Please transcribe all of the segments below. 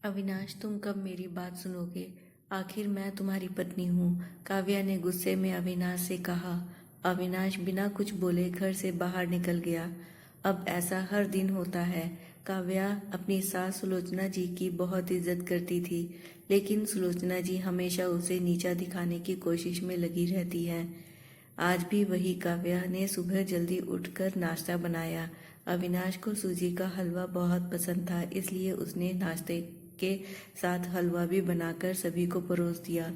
अविनाश, तुम कब मेरी बात सुनोगे? आखिर मैं तुम्हारी पत्नी हूँ। काव्या ने गुस्से में अविनाश से कहा। अविनाश बिना कुछ बोले घर से बाहर निकल गया। अब ऐसा हर दिन होता है। काव्या अपनी सास सुलोचना जी की बहुत इज्जत करती थी, लेकिन सुलोचना जी हमेशा उसे नीचा दिखाने की कोशिश में लगी रहती है। आज भी वही काव्या ने सुबह जल्दी उठकर नाश्ता बनाया। अविनाश को सूजी का हलवा बहुत पसंद था, इसलिए उसने नाश्ते के साथ हलवा भी बनाकर सभी को परोस दिया।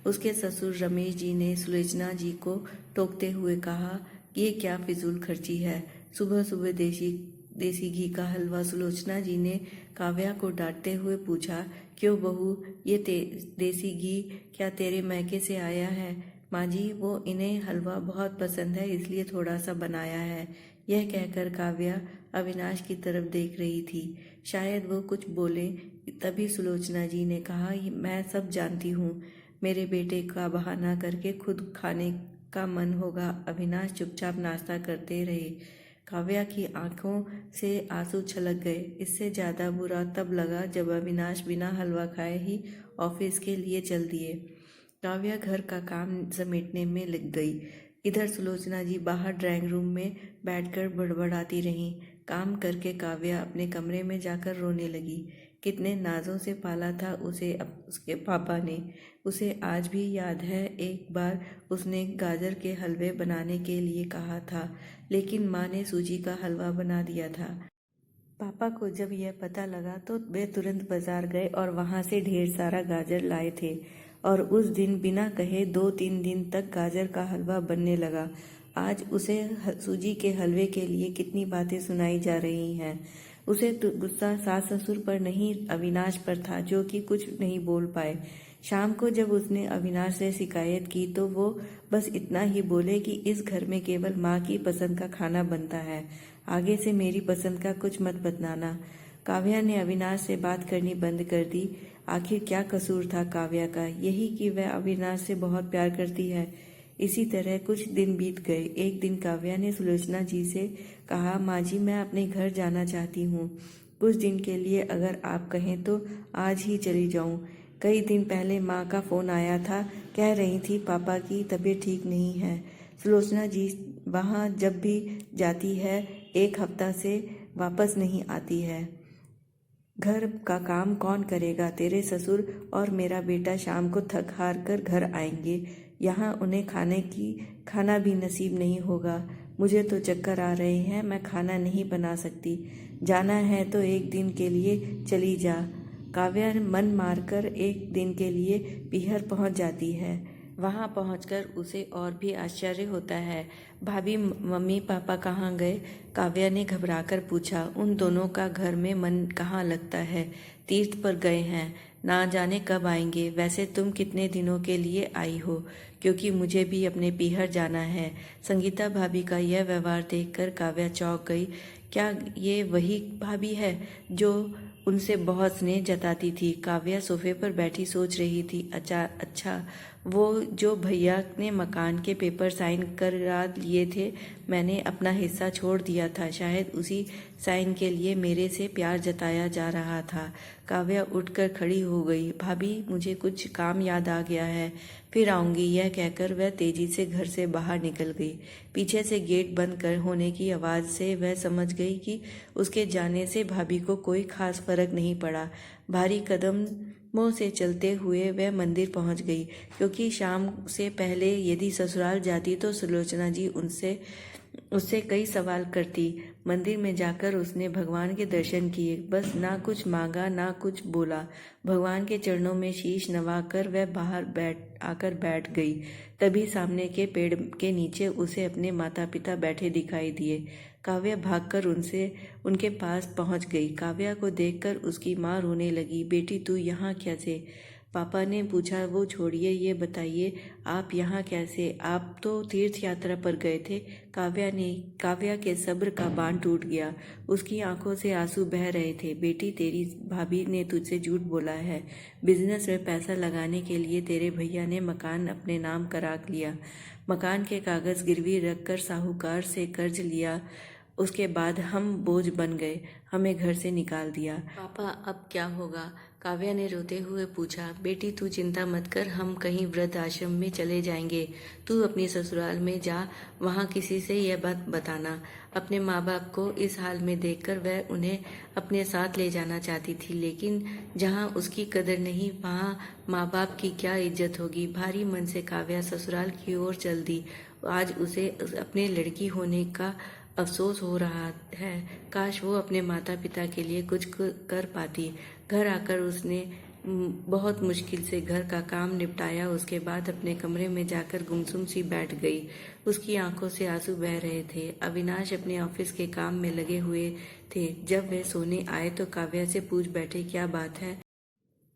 उसके ससुर रमेश जी ने सुलोचना जी को टोकते हुए कहा, ये क्या फिजूल खर्ची है, सुबह सुबह देसी देसी घी का हलवा। सुलोचना जी ने काव्या को डांटते हुए पूछा, क्यों बहू, ये देसी घी क्या तेरे मैके से आया है? माँ जी, वो इन्हें हलवा बहुत पसंद है, इसलिए थोड़ा सा बनाया है। यह कहकर काव्या अविनाश की तरफ देख रही थी। शायद वो कुछ बोले, तभी सुलोचना जी ने कहा, मैं सब जानती हूँ। मेरे बेटे का बहाना करके खुद खाने का मन होगा। अविनाश चुपचाप नाश्ता करते रहे। काव्या की आंखों से आंसू छलक गए। इससे ज्यादा बुरा तब लगा जब अविनाश बिना हलवा खाए ही ऑफिस के लिए चल दिए। काव्या घर का काम समेटने में लग गई। इधर सुलोचना जी बाहर ड्राइंग रूम में बैठकर बड़बड़ाती रहीं। काम करके काव्या अपने कमरे में जाकर रोने लगी। कितने नाजों से पाला था उसे उसके पापा ने। उसे आज भी याद है, एक बार उसने गाजर के हलवे बनाने के लिए कहा था, लेकिन माँ ने सूजी का हलवा बना दिया था। पापा को जब यह पता लगा तो वे तुरंत बाजार गए और वहां से ढेर सारा गाजर लाए थे, और उस दिन बिना कहे 2-3 दिन तक गाजर का हलवा बनने लगा। आज उसे सूजी के हलवे के लिए कितनी बातें सुनाई जा रही हैं। उसे तो गुस्सा सास ससुर पर नहीं, अविनाश पर था, जो कि कुछ नहीं बोल पाए। शाम को जब उसने अविनाश से शिकायत की तो वो बस इतना ही बोले कि इस घर में केवल माँ की पसंद का खाना बनता है, आगे से मेरी पसंद का कुछ मत बताना। काव्या ने अविनाश से बात करनी बंद कर दी। आखिर क्या कसूर था काव्या का? यही कि वह अविनाश से बहुत प्यार करती है। इसी तरह कुछ दिन बीत गए। एक दिन काव्या ने सुलोचना जी से कहा, माँ जी, मैं अपने घर जाना चाहती हूँ। कुछ दिन के लिए अगर आप कहें तो आज ही चली जाऊँ। कई दिन पहले माँ का फ़ोन आया था, कह रही थी पापा की तबीयत ठीक नहीं है। सुलोचना जी वहाँ जब भी जाती है 1 हफ्ता से वापस नहीं आती है। घर का काम कौन करेगा? तेरे ससुर और मेरा बेटा शाम को थक हार कर घर आएंगे। यहाँ उन्हें खाना भी नसीब नहीं होगा। मुझे तो चक्कर आ रहे हैं, मैं खाना नहीं बना सकती। जाना है तो एक दिन के लिए चली जा। काव्या मन मारकर एक दिन के लिए पीहर पहुंच जाती है। वहां पहुंचकर उसे और भी आश्चर्य होता है। भाभी, मम्मी पापा कहाँ गए? काव्या ने घबराकर पूछा। उन दोनों का घर में मन कहाँ लगता है, तीर्थ पर गए हैं, ना जाने कब आएंगे। वैसे तुम कितने दिनों के लिए आई हो? क्योंकि मुझे भी अपने पीहर जाना है। संगीता भाभी का यह व्यवहार देखकर काव्या चौंक गई। क्या ये वही भाभी है जो उनसे बहुत स्नेह जताती थी? काव्या सोफे पर बैठी सोच रही थी। अच्छा, वो जो भैया ने मकान के पेपर साइन करा लिए थे, मैंने अपना हिस्सा छोड़ दिया था, शायद उसी साइन के लिए मेरे से प्यार जताया जा रहा था। काव्या उठकर खड़ी हो गई। भाभी, मुझे कुछ काम याद आ गया है, फिर आऊंगी, यह कहकर वह तेजी से घर से बाहर निकल गई। पीछे से गेट बंद कर होने की आवाज़ से वह समझ गई कि उसके जाने से भाभी को कोई खास फर्क नहीं पड़ा। भारी कदमों से चलते हुए वह मंदिर पहुंच गई, क्योंकि शाम से पहले यदि ससुराल जाती तो सुलोचना जी उससे कई सवाल करती। मंदिर में जाकर उसने भगवान के दर्शन किए, बस ना कुछ मांगा ना कुछ बोला। भगवान के चरणों में शीश नवाकर वह बाहर बैठ गई। तभी सामने के पेड़ के नीचे उसे अपने माता पिता बैठे दिखाई दिए। काव्या भागकर उनके पास पहुंच गई। काव्या को देखकर उसकी माँ रोने लगी। बेटी, तू यहाँ कैसे? पापा ने पूछा। वो छोड़िए, ये बताइए आप यहाँ कैसे? आप तो तीर्थ यात्रा पर गए थे। काव्या के सब्र का बांध टूट गया। उसकी आंखों से आंसू बह रहे थे। बेटी, तेरी भाभी ने तुझसे झूठ बोला है। बिजनेस में पैसा लगाने के लिए तेरे भैया ने मकान अपने नाम करा लिया। मकान के कागज गिरवी रखकर साहूकार से कर्ज लिया उसके बाद हम बोझ बन गए, हमें घर से निकाल दिया। पापा अब क्या होगा? काव्या ने रोते हुए पूछा। बेटी तू चिंता मत कर, हम कहीं वृद्ध आश्रम में चले जाएंगे। तू अपनी ससुराल में जा, वहाँ किसी से यह बात बताना। अपने माँ बाप को इस हाल में देखकर वह उन्हें अपने साथ ले जाना चाहती थी, लेकिन जहाँ उसकी कदर नहीं वहाँ माँ बाप की क्या इज्जत होगी। भारी मन से काव्या ससुराल की ओर चल दी। आज उसे अपने लड़की होने का अफसोस हो रहा है। काश वो अपने माता पिता के लिए कुछ कर पाती। घर आकर उसने बहुत मुश्किल से घर का काम निपटाया। उसके बाद अपने कमरे में जाकर गुमसुम सी बैठ गई। उसकी आंखों से आंसू बह रहे थे। अविनाश अपने ऑफिस के काम में लगे हुए थे। जब वे सोने आए तो काव्या से पूछ बैठे, क्या बात है?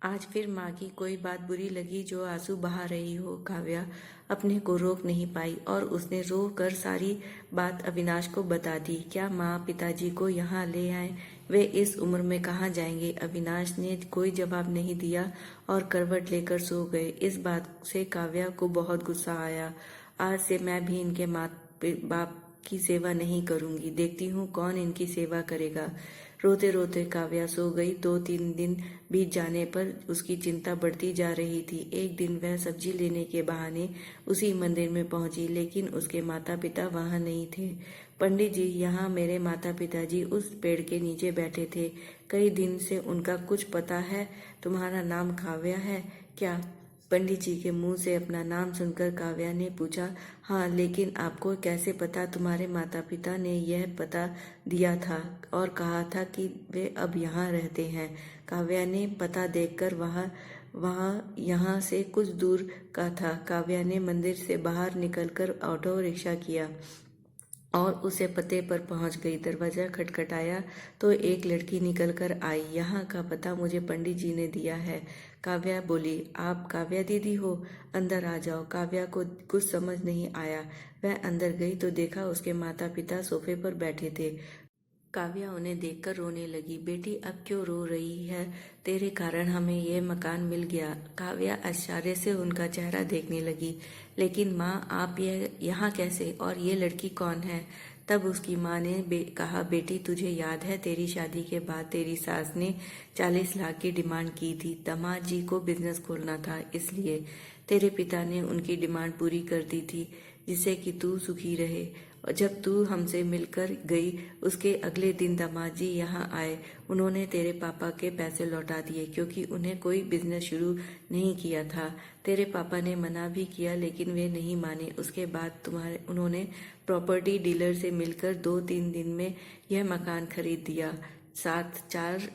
आज फिर माँ की कोई बात बुरी लगी जो आंसू बहा रही हो? काव्या अपने को रोक नहीं पाई और उसने रो कर सारी बात अविनाश को बता दी। क्या माँ पिताजी को यहाँ ले आए? वे इस उम्र में कहाँ जाएंगे? अविनाश ने कोई जवाब नहीं दिया और करवट लेकर सो गए। इस बात से काव्या को बहुत गुस्सा आया। आज से मैं भी इनके माँ बाप की सेवा नहीं करूंगी, देखती हूँ कौन इनकी सेवा करेगा। रोते रोते काव्या सो गई। 2-3 दिन बीत जाने पर उसकी चिंता बढ़ती जा रही थी। एक दिन वह सब्जी लेने के बहाने उसी मंदिर में पहुंची, लेकिन उसके माता पिता वहां नहीं थे। पंडित जी, यहाँ मेरे माता पिताजी उस पेड़ के नीचे बैठे थे। कई दिन से उनका कुछ पता है? तुम्हारा नाम काव्या है क्या? पंडित जी के मुंह से अपना नाम सुनकर काव्या ने पूछा। हाँ, लेकिन आपको कैसे पता? तुम्हारे माता पिता ने यह पता दिया था और कहा था कि वे अब यहाँ रहते हैं। काव्या ने पता देखकर वहाँ यहाँ से कुछ दूर का था। काव्या ने मंदिर से बाहर निकलकर ऑटो रिक्शा किया और उसे पते पर पहुंच गई। दरवाजा खटखटाया तो एक लड़की निकल कर आई। यहाँ का पता मुझे पंडित जी ने दिया है। काव्या बोली। आप काव्या दीदी हो? अंदर आ जाओ। काव्या को कुछ समझ नहीं आया। वह अंदर गई तो देखा उसके माता पिता सोफे पर बैठे थे। काव्या उन्हें देखकर रोने लगी। बेटी अब क्यों रो रही है? तेरे कारण हमें यह मकान मिल गया। काव्या आश्चर्य से उनका चेहरा देखने लगी। लेकिन माँ, आप यहाँ कैसे? और ये लड़की कौन है? तब उसकी माँ ने कहा, बेटी तुझे याद है तेरी शादी के बाद तेरी सास ने 40 लाख की डिमांड की थी। दामाद जी को बिजनेस खोलना था, इसलिए तेरे पिता ने उनकी डिमांड पूरी कर दी थी, जिससे कि तू सुखी रहे। और जब तू हमसे मिलकर गई उसके अगले दिन दामाद जी यहाँ आए। उन्होंने तेरे पापा के पैसे लौटा दिए, क्योंकि उन्हें कोई बिजनेस शुरू नहीं किया था। तेरे पापा ने मना भी किया, लेकिन वे नहीं माने। उसके बाद उन्होंने प्रॉपर्टी डीलर से मिलकर 2-3 दिन में यह मकान खरीद दिया। साथ 4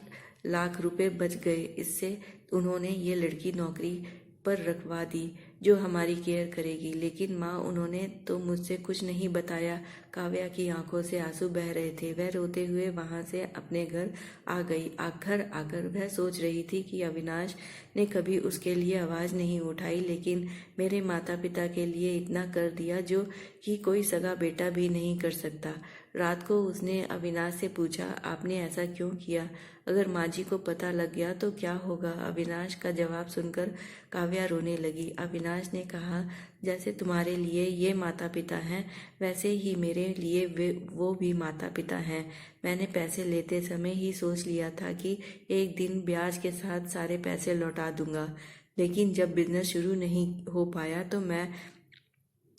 लाख रुपए बच गए। इससे उन्होंने ये लड़की नौकरी पर रखवा दी जो हमारी केयर करेगी। लेकिन माँ, उन्होंने तो मुझसे कुछ नहीं बताया। काव्या की आंखों से आंसू बह रहे थे। वह रोते हुए वहां से अपने घर आ गई। घर आकर वह सोच रही थी कि अविनाश ने कभी उसके लिए आवाज नहीं उठाई, लेकिन मेरे माता पिता के लिए इतना कर दिया जो कि कोई सगा बेटा भी नहीं कर सकता। रात को उसने अविनाश से पूछा, आपने ऐसा क्यों किया? अगर माँ जी को पता लग गया तो क्या होगा? अविनाश का जवाब सुनकर काव्या रोने लगी। अविनाश ने कहा, जैसे तुम्हारे लिए ये माता पिता हैं, वैसे ही मेरे लिए वो भी माता पिता हैं। मैंने पैसे लेते समय ही सोच लिया था कि एक दिन ब्याज के साथ सारे पैसे लौटा दूंगा, लेकिन जब बिजनेस शुरू नहीं हो पाया तो मैं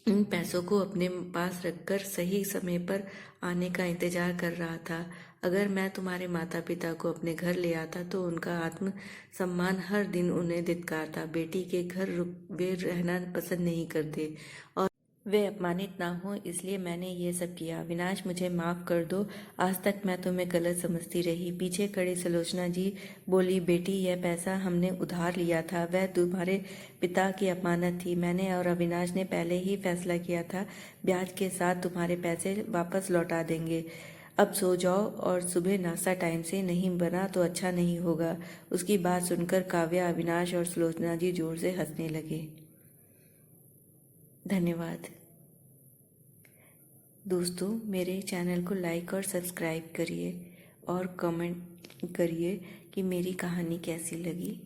उन पैसों को अपने पास रखकर सही समय पर आने का इंतजार कर रहा था। अगर मैं तुम्हारे माता पिता को अपने घर ले आता तो उनका आत्म सम्मान हर दिन उन्हें धिक्कारता। बेटी के घर वे रहना पसंद नहीं करते और वे अपमानित ना हो, इसलिए मैंने ये सब किया। अविनाश, मुझे माफ कर दो। आज तक मैं तुम्हें गलत समझती रही। पीछे खड़ी सुलोचना जी बोली, बेटी यह पैसा हमने उधार लिया था, वह तुम्हारे पिता की अमानत थी। मैंने और अविनाश ने पहले ही फैसला किया था, ब्याज के साथ तुम्हारे पैसे वापस लौटा देंगे। अब सो जाओ और सुबह नाश्ता टाइम से नहीं बना तो अच्छा नहीं होगा। उसकी बात सुनकर काव्या, अविनाश और सुलोचना जी जोर से हंसने लगे। धन्यवाद दोस्तों, मेरे चैनल को लाइक और सब्सक्राइब करिए और कमेंट करिए कि मेरी कहानी कैसी लगी।